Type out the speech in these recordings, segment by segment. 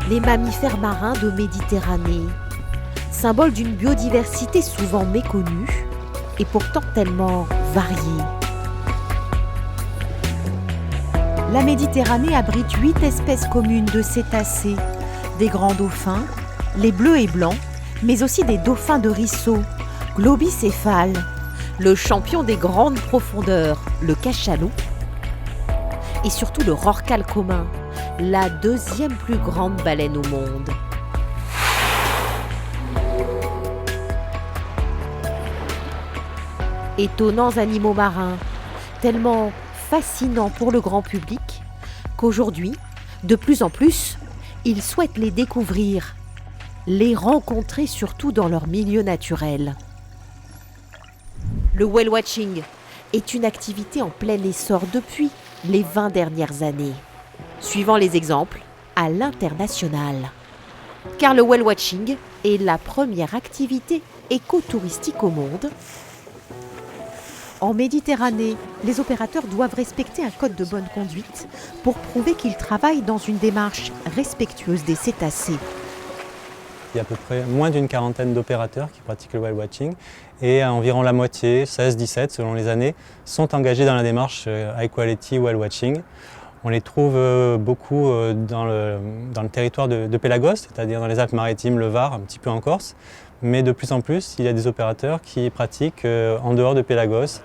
les mammifères marins de Méditerranée, symbole d'une biodiversité souvent méconnue et pourtant tellement variée. La Méditerranée abrite 8 espèces communes de cétacés, des grands dauphins, les bleus et blancs, mais aussi des dauphins de Risso, globicéphales, le champion des grandes profondeurs, le cachalot, et surtout le rorqual commun, la deuxième plus grande baleine au monde. Étonnants animaux marins, tellement fascinants pour le grand public qu'aujourd'hui, de plus en plus, ils souhaitent les découvrir, les rencontrer surtout dans leur milieu naturel. Le whale watching est une activité en plein essor depuis les 20 dernières années, suivant les exemples à l'international. Car le whale watching est la première activité écotouristique au monde. En Méditerranée, les opérateurs doivent respecter un code de bonne conduite pour prouver qu'ils travaillent dans une démarche respectueuse des cétacés. Il y a à peu près moins d'une quarantaine d'opérateurs qui pratiquent le whale watching et environ la moitié, 16-17 selon les années, sont engagés dans la démarche High Quality Whale Watching. On les trouve beaucoup dans le territoire de Pélagos, c'est-à-dire dans les Alpes-Maritimes, le Var, un petit peu en Corse. Mais de plus en plus, il y a des opérateurs qui pratiquent en dehors de Pélagos.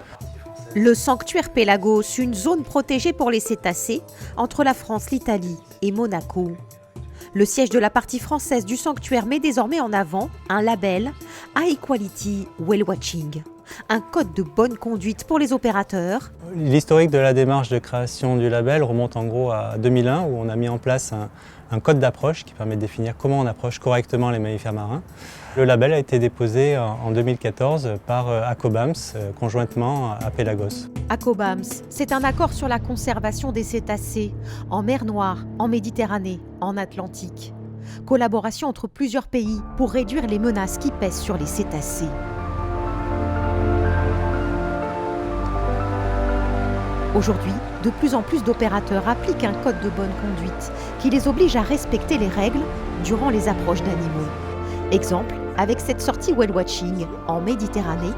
Le sanctuaire Pélagos, une zone protégée pour les cétacés entre la France, l'Italie et Monaco. Le siège de la partie française du sanctuaire met désormais en avant un label High Quality Whale Watching, un code de bonne conduite pour les opérateurs. L'historique de la démarche de création du label remonte en gros à 2001 où on a mis en place un code d'approche qui permet de définir comment on approche correctement les mammifères marins. Le label a été déposé en 2014 par ACOBAMS, conjointement à Pélagos. ACOBAMS, c'est un accord sur la conservation des cétacés en mer Noire, en Méditerranée, en Atlantique. Collaboration entre plusieurs pays pour réduire les menaces qui pèsent sur les cétacés. Aujourd'hui, de plus en plus d'opérateurs appliquent un code de bonne conduite qui les oblige à respecter les règles durant les approches d'animaux. Exemple, avec cette sortie whale watching en Méditerranée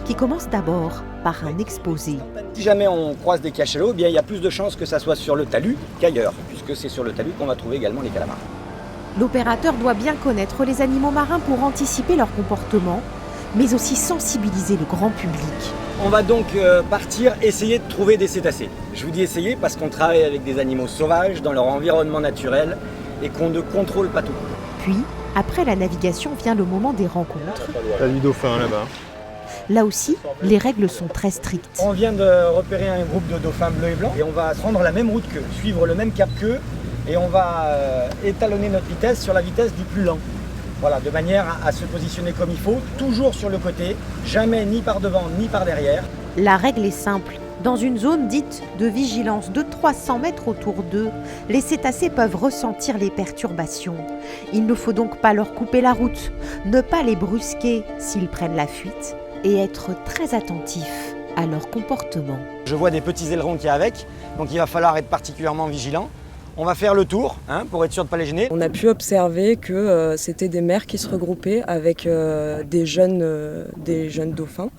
qui commence d'abord par un exposé. Si jamais on croise des cachalots, il y a plus de chances que ça soit sur le talus qu'ailleurs, puisque c'est sur le talus qu'on va trouver également les calamars. L'opérateur doit bien connaître les animaux marins pour anticiper leur comportement, mais aussi sensibiliser le grand public. On va donc partir essayer de trouver des cétacés. Je vous dis essayer parce qu'on travaille avec des animaux sauvages dans leur environnement naturel et qu'on ne contrôle pas tout. Puis, après la navigation vient le moment des rencontres. T'as du dauphin là-bas. Là aussi, les règles sont très strictes. On vient de repérer un groupe de dauphins bleus et blancs et on va prendre la même route qu'eux, suivre le même cap qu'eux et on va étalonner notre vitesse sur la vitesse du plus lent. Voilà, de manière à se positionner comme il faut, toujours sur le côté, jamais ni par devant ni par derrière. La règle est simple. Dans une zone dite de vigilance de 300 mètres autour d'eux, les cétacés peuvent ressentir les perturbations. Il ne faut donc pas leur couper la route, ne pas les brusquer s'ils prennent la fuite et être très attentif à leur comportement. Je vois des petits ailerons qu'il y a avec, donc il va falloir être particulièrement vigilant. On va faire le tour pour être sûr de ne pas les gêner. On a pu observer que c'était des mères qui se regroupaient avec des jeunes dauphins.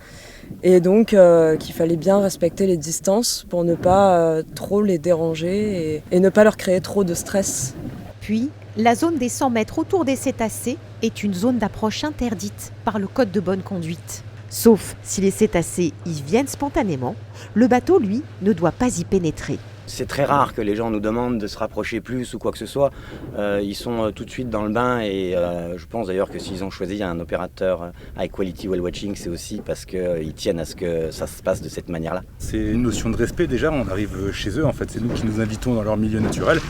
Et donc qu'il fallait bien respecter les distances pour ne pas trop les déranger et ne pas leur créer trop de stress. Puis, la zone des 100 mètres autour des cétacés est une zone d'approche interdite par le code de bonne conduite. Sauf si les cétacés y viennent spontanément, le bateau, lui, ne doit pas y pénétrer. C'est très rare que les gens nous demandent de se rapprocher plus ou quoi que ce soit. Ils sont tout de suite dans le bain et je pense d'ailleurs que s'ils ont choisi un opérateur High Quality Whale Watching, c'est aussi parce qu'ils tiennent à ce que ça se passe de cette manière-là. C'est une notion de respect déjà, on arrive chez eux, en fait, c'est nous qui nous invitons dans leur milieu naturel.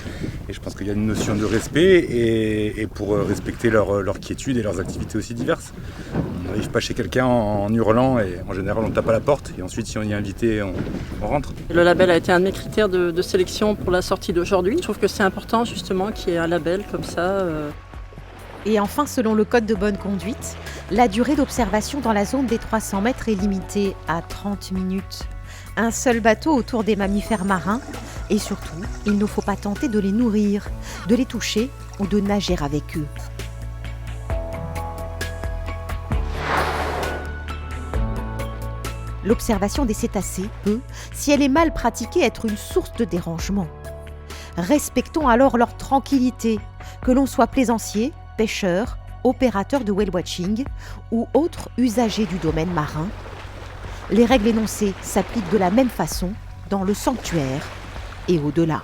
Et je pense qu'il y a une notion de respect et pour respecter leur quiétude et leurs activités aussi diverses. On n'arrive pas chez quelqu'un en hurlant et en général on tape à la porte et ensuite si on y est invité, on rentre. Le label a été un de mes critères de sélection pour la sortie d'aujourd'hui. Je trouve que c'est important justement qu'il y ait un label comme ça. Et enfin, selon le code de bonne conduite, la durée d'observation dans la zone des 300 mètres est limitée à 30 minutes. Un seul bateau autour des mammifères marins et surtout, il ne faut pas tenter de les nourrir, de les toucher ou de nager avec eux. L'observation des cétacés peut, si elle est mal pratiquée, être une source de dérangement. Respectons alors leur tranquillité, que l'on soit plaisancier, pêcheur, opérateur de whale watching ou autre usager du domaine marin. Les règles énoncées s'appliquent de la même façon dans le sanctuaire et au-delà.